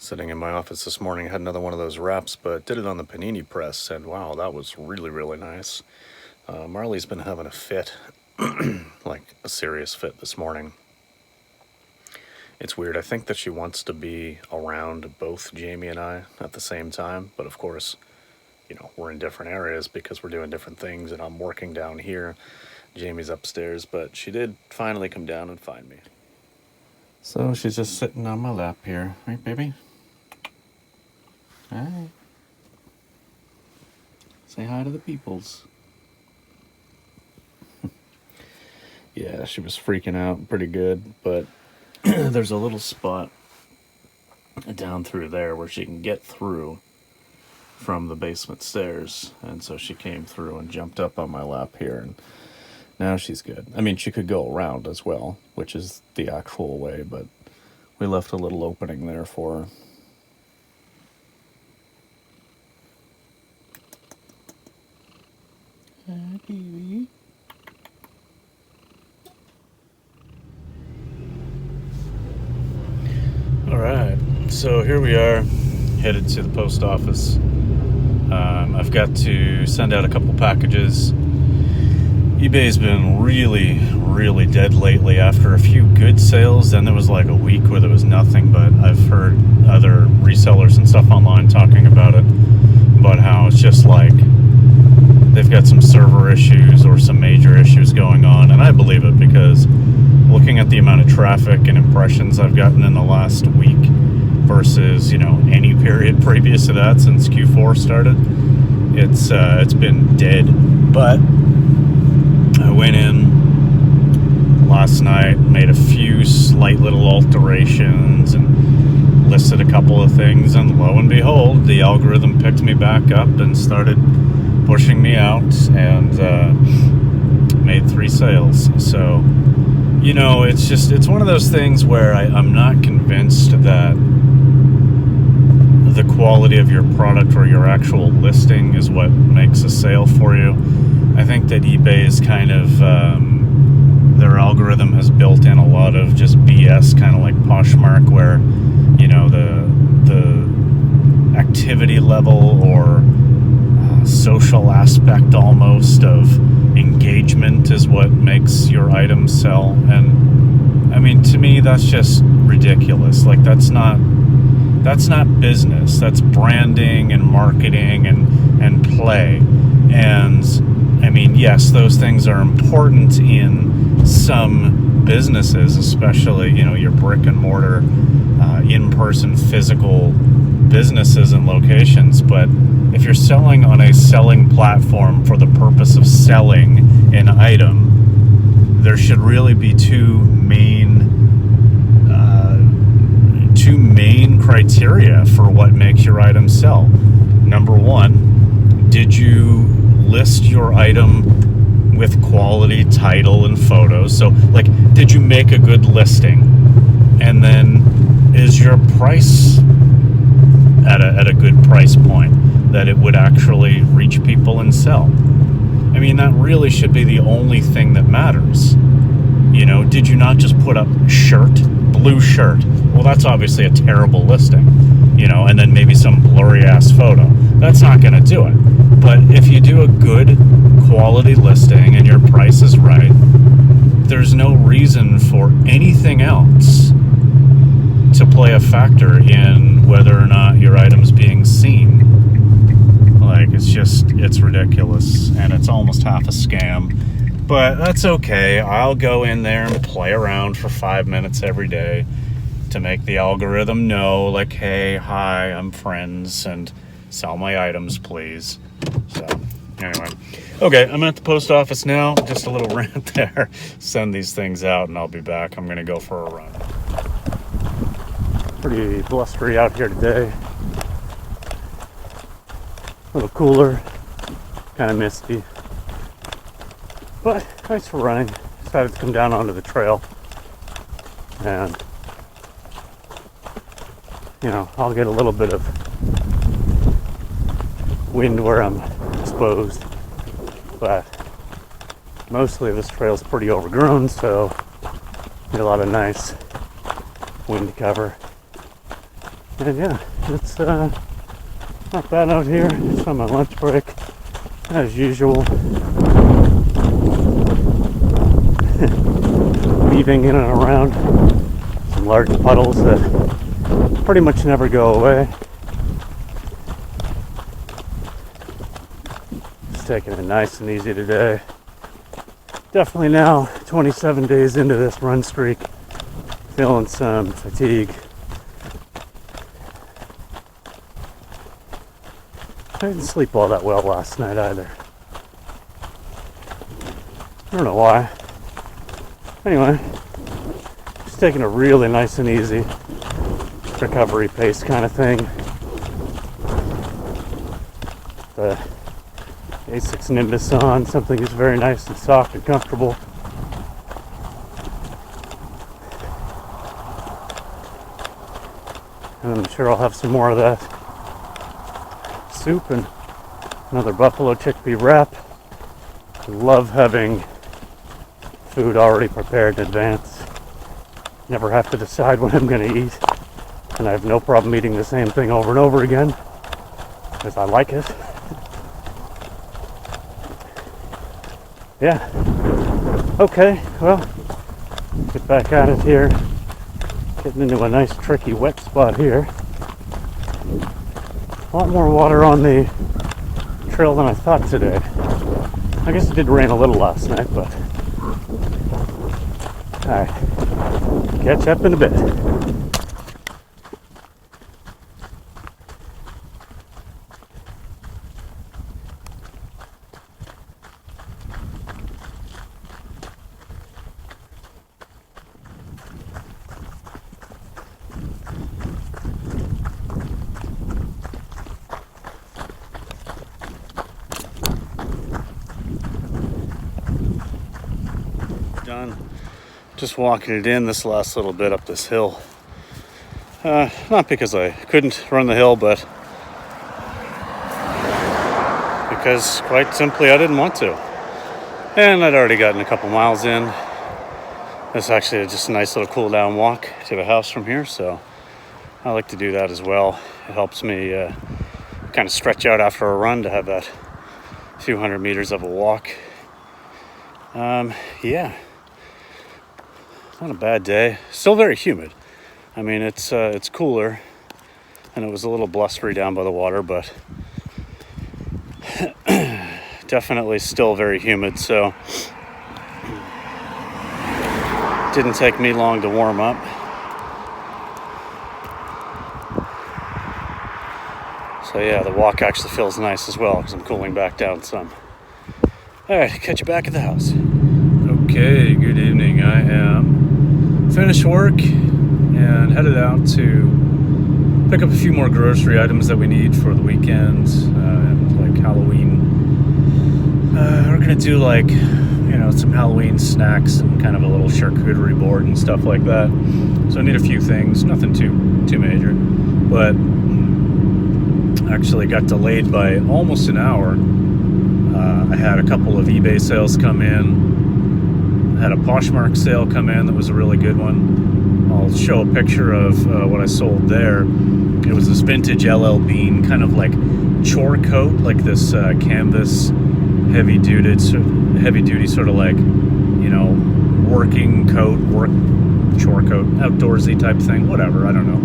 Sitting in my office this morning, had another one of those wraps, but did it on the panini press, and wow, that was really, really nice. Marley's been having a fit, like a serious fit this morning. It's weird. I think that she wants to be around both Jamie and I at the same time, but of course, we're in different areas because we're doing different things, and I'm working down here. Jamie's upstairs, but she did finally come down and find me. So she's just sitting on my lap here, right, baby? Hi. Say hi to the peoples. Yeah, she was freaking out pretty good, but there's a little spot down through there where she can get through from the basement stairs, and so she came through and jumped up on my lap here, and now she's good. I mean, she could go around as well, which is the actual way, but we left a little opening there for her. Hi, baby. All right, so here we are, headed to the post office. I've got to send out a couple packages. eBay's been really, really dead lately after a few good sales. Then there was like a week where there was nothing, but I've heard other resellers and stuff online talking about it, about how it's just like they've got some server issues or some major issues going on, and I believe it because looking at the amount of traffic and impressions I've gotten in the last week versus, any period previous to that since Q4 started, it's been dead. But I went in last night, made a few slight little alterations and listed a couple of things, and lo and behold, the algorithm picked me back up and started pushing me out, and made 3 sales. So, it's one of those things where I'm not convinced that the quality of your product or your actual listing is what makes a sale for you. I think that eBay is kind of, their algorithm has built in a lot of just BS, kind of like Poshmark, where, the activity level or social aspect almost of engagement is what makes your item sell. And I mean, to me, that's just ridiculous. Like, that's not business. That's branding and marketing and play. And I mean, yes, those things are important in some businesses, especially, your brick and mortar, in-person physical businesses and locations. But if you're selling on a selling platform for the purpose of selling an item, there should really be two main criteria for what makes your item sell. Number one, did you list your item with quality title and photos? So, like, did you make a good listing? And then, is your price at a good price point that it would actually reach people and sell? I mean, that really should be the only thing that matters. Did you not just put up blue shirt? Well, that's obviously a terrible listing, and then maybe some blurry ass photo. That's not going to do it. But if you do a good quality listing and your price is right, there's no reason for anything else to play a factor in whether or not your item's being seen. Like, it's ridiculous, and it's almost half a scam. But that's okay. I'll go in there and play around for 5 minutes every day to make the algorithm know, like, hey, hi, I'm friends, and sell my items, please. So, anyway. Okay, I'm at the post office now. Just a little rant there. Send these things out, and I'll be back. I'm going to go for a run. Pretty blustery out here today. A little cooler. Kind of misty. But nice for running. Decided to come down onto the trail. And, I'll get a little bit of wind where I'm exposed. But mostly this trail's pretty overgrown, so get a lot of nice wind cover. And yeah, it's not bad out here. It's on my lunch break, as usual. Weaving in and around some large puddles that pretty much never go away. Just taking it nice and easy today. Definitely now 27 days into this run streak, feeling some fatigue. I didn't sleep all that well last night either. I don't know why. Anyway, just taking a really nice and easy recovery pace kind of thing. The ASICS Nimbus on, something that's very nice and soft and comfortable. And I'm sure I'll have some more of that soup and another buffalo chickpea wrap. I love having food already prepared in advance. Never have to decide what I'm going to eat. And I have no problem eating the same thing over and over again, because I like it. Yeah. Okay, well, get back at it here. Getting into a nice tricky wet spot here. A lot more water on the trail than I thought today. I guess it did rain a little last night, but alright, catch up in a bit. Done. Just walking it in this last little bit up this hill. Not because I couldn't run the hill, but because quite simply I didn't want to. And I'd already gotten a couple miles in. It's actually just a nice little cool down walk to the house from here, so I like to do that as well. It helps me kind of stretch out after a run to have that few hundred meters of a walk. Yeah. Not a bad day. Still very humid. I mean, it's cooler, and it was a little blustery down by the water, but definitely still very humid. So it didn't take me long to warm up. So yeah, the walk actually feels nice as well because I'm cooling back down some. All right, catch you back at the house. Okay, good evening. I am finished work and headed out to pick up a few more grocery items that we need for the weekend and like Halloween. We're gonna do like, some Halloween snacks and kind of a little charcuterie board and stuff like that. So I need a few things, nothing too major, but actually got delayed by almost an hour. I had a couple of eBay sales come in. I had a Poshmark sale come in that was a really good one. I'll show a picture of what I sold there. It was this vintage LL Bean kind of like chore coat, like this canvas heavy duty sort of like, working coat, chore coat, outdoorsy type thing, whatever, I don't know.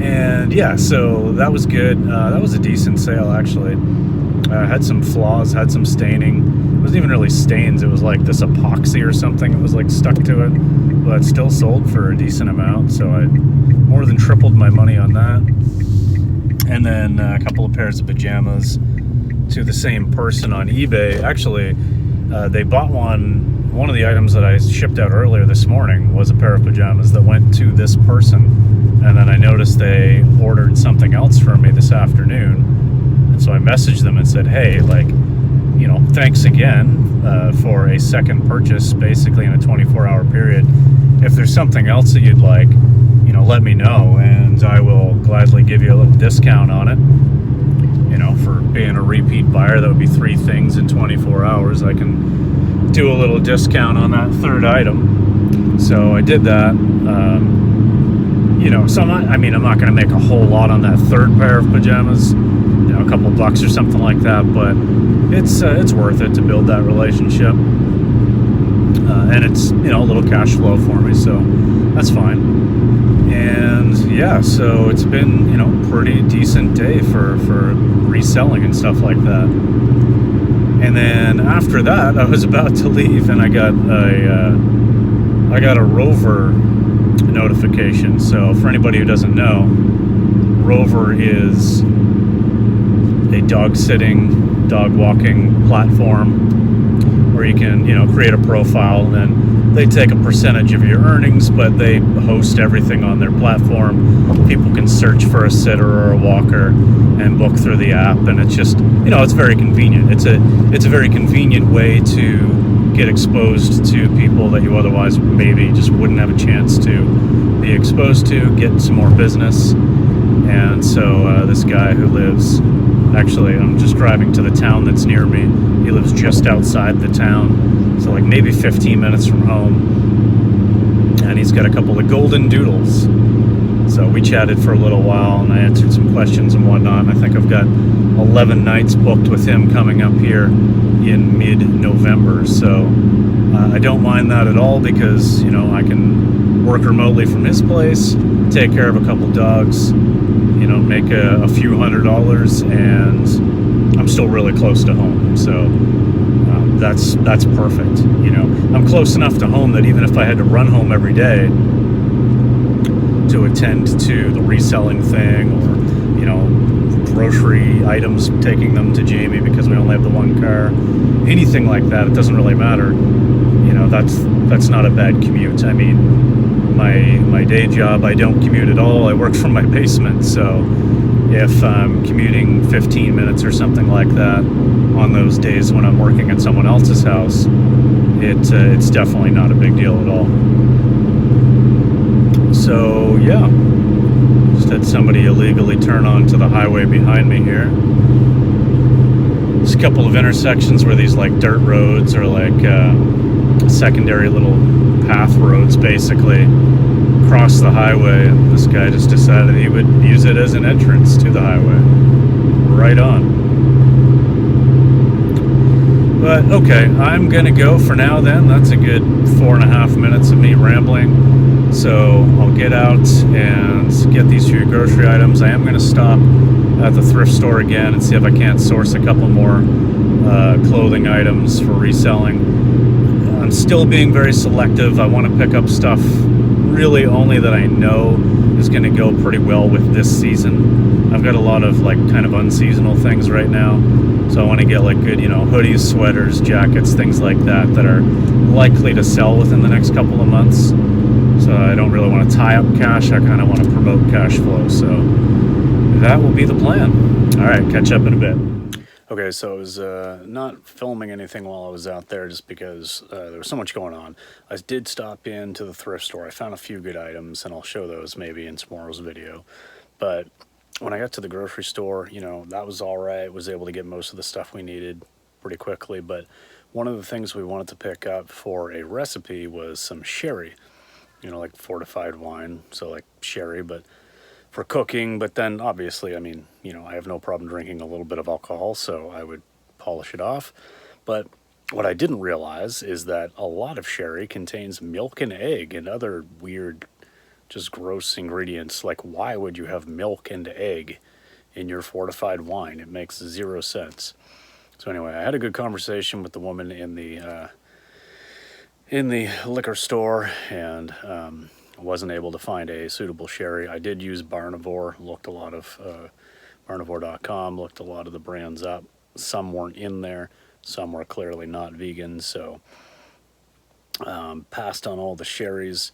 And yeah, so that was good. That was a decent sale actually. Had some flaws, had some staining. It wasn't even really stains, it was like this epoxy or something that was like stuck to it, but still sold for a decent amount, so I more than tripled my money on that. And then a couple of pairs of pajamas to the same person on eBay. Actually, they bought one of the items that I shipped out earlier this morning was a pair of pajamas that went to this person, and then I noticed they ordered something else for me this afternoon. And so I messaged them and said, hey, thanks again for a second purchase, basically in a 24-hour period. If there's something else that you'd like, let me know, and I will gladly give you a little discount on it. For being a repeat buyer, that would be 3 things in 24 hours. I can do a little discount on that third item. So I did that. So I'm not going to make a whole lot on that third pair of pajamas, a couple bucks or something like that, but it's worth it to build that relationship. And it's, a little cash flow for me, so that's fine. And yeah, so it's been, pretty decent day for reselling and stuff like that. And then after that, I was about to leave, and I got a Rover notification. So for anybody who doesn't know, Rover is a dog sitting, dog walking platform where you can, create a profile, and then they take a percentage of your earnings, but they host everything on their platform. People can search for a sitter or a walker and book through the app, and it's just, it's very convenient. It's a very convenient way to get exposed to people that you otherwise maybe just wouldn't have a chance to be exposed to, get some more business. And so this guy who lives, actually, I'm just driving to the town that's near me. He lives just outside the town, so like maybe 15 minutes from home. And he's got a couple of golden doodles. So we chatted for a little while, and I answered some questions and whatnot. And I think I've got 11 nights booked with him coming up here in mid-November. So I don't mind that at all, because, I can work remotely from his place, take care of a couple dogs, make a few $100s, and I'm still really close to home. So that's perfect. I'm close enough to home that even if I had to run home every day to attend to the reselling thing, or grocery items, taking them to Jamie because we only have the one car, anything like that, it doesn't really matter. That's not a bad commute. I mean, my day job, I don't commute at all. I work from my basement, so if I'm commuting 15 minutes or something like that on those days when I'm working at someone else's house, it's definitely not a big deal at all. So yeah, just had somebody illegally turn onto the highway behind me here. There's a couple of intersections where these like dirt roads, or like secondary little path roads, basically cross the highway, and this guy just decided he would use it as an entrance to the highway. Right on. But okay, I'm gonna go for now then. That's a good 4.5 minutes of me rambling. So I'll get out and get these few grocery items. I am gonna stop at the thrift store again and see if I can't source a couple more clothing items for reselling. I'm still being very selective. I want to pick up stuff really only that I know is going to go pretty well with this season. I've got a lot of like kind of unseasonal things right now, so I want to get like good, hoodies, sweaters, jackets, things like that are likely to sell within the next couple of months. So I don't really want to tie up cash. I kind of want to promote cash flow. So that will be the plan. All right, catch up in a bit. Okay, so I was not filming anything while I was out there just because there was so much going on. I did stop into the thrift store. I found a few good items, and I'll show those maybe in tomorrow's video. But when I got to the grocery store, that was all right. Was able to get most of the stuff we needed pretty quickly. But one of the things we wanted to pick up for a recipe was some sherry, like fortified wine, so like sherry, but for cooking. But then obviously, I mean, I have no problem drinking a little bit of alcohol, so I would polish it off. But what I didn't realize is that a lot of sherry contains milk and egg and other weird, just gross ingredients. Like, why would you have milk and egg in your fortified wine? It makes zero sense. So anyway, I had a good conversation with the woman in the liquor store, and wasn't able to find a suitable sherry. I did use Barnivore, looked a lot of Barnivore.com, looked a lot of the brands up. Some weren't in there, some were clearly not vegan, so passed on all the sherries.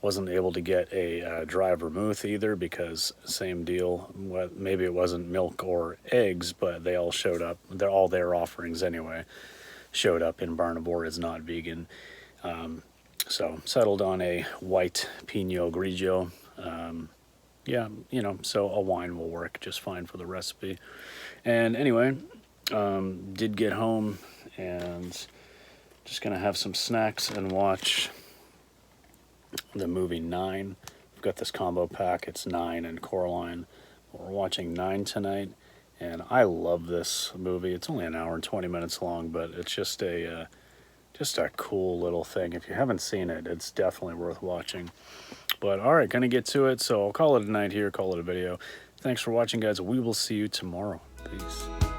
Wasn't able to get a dry vermouth either, because same deal. Maybe it wasn't milk or eggs, but they all showed up. All their offerings anyway showed up in Barnivore as not vegan. So settled on a white Pinot Grigio. Yeah, so a wine will work just fine for the recipe. And anyway, did get home and just gonna have some snacks and watch the movie 9 I've got this combo pack. It's 9 and Coraline. We're watching 9 tonight, and I love this movie. It's only an hour and 20 minutes long, but it's just a cool little thing. If you haven't seen it, it's definitely worth watching. But all right, gonna get to it. So I'll call it a night here, call it a video. Thanks for watching, guys. We will see you tomorrow. Peace.